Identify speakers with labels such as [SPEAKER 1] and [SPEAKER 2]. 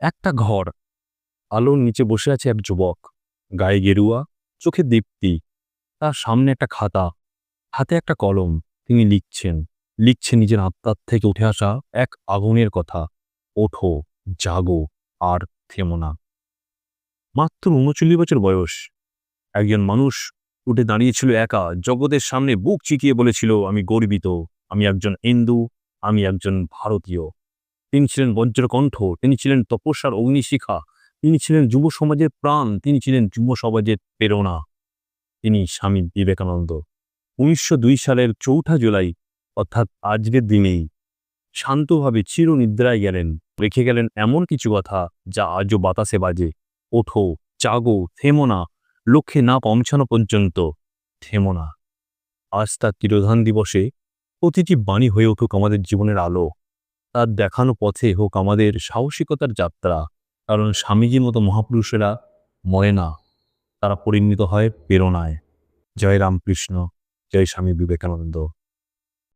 [SPEAKER 1] একটা ঘর, আলোর নিচে বসে আছে এক যুবক, গায়ে গেরুয়া, চোখে দীপ্তি। তার সামনে একটা খাতা, হাতে একটা কলম। তিনি লিখছেন নিজের আত্মার থেকে উঠে আসা এক আগুনের কথা। ওঠো, জাগো, আর থেমো না। মাত্র ৩৯ বছর বয়স। একজন মানুষ উঠে দাঁড়িয়েছিল একা, জগতের সামনে বুক চিতিয়ে বলেছিল, আমি গর্বিত, আমি একজন হিন্দু, আমি একজন ভারতীয়। তিনি ছিলেন বজ্রকণ্ঠ, তিনি ছিলেন তপস্যার অগ্নিশিখা, তিনি ছিলেন যুব সমাজের প্রাণ, তিনি ছিলেন যুব সমাজের প্রেরণা। তিনি স্বামী বিবেকানন্দ। ১৯০২ সালের ৪ঠা জুলাই, অর্থাৎ আজকের দিনেই শান্তভাবে চিরনিদ্রায় গেলেন। রেখে গেলেন এমন কিছু কথা যা আজও বাতাসে বাজে। ওঠো, জাগো, থেমো না, লক্ষ্যে না পৌঁছানো পর্যন্ত থেমো না। আজ তার তিরোধান দিবসে প্রতিটি বাণী হয়ে উঠুক আমাদের জীবনের আলো। তার দেখানো পথে হোক আমাদের সাহসিকতার যাত্রা। কারণ স্বামীজির মতো মহাপুরুষেরা মরে না, তারা পরিণত হয় প্রেরণায়। জয় রামকৃষ্ণ, জয় স্বামী বিবেকানন্দ।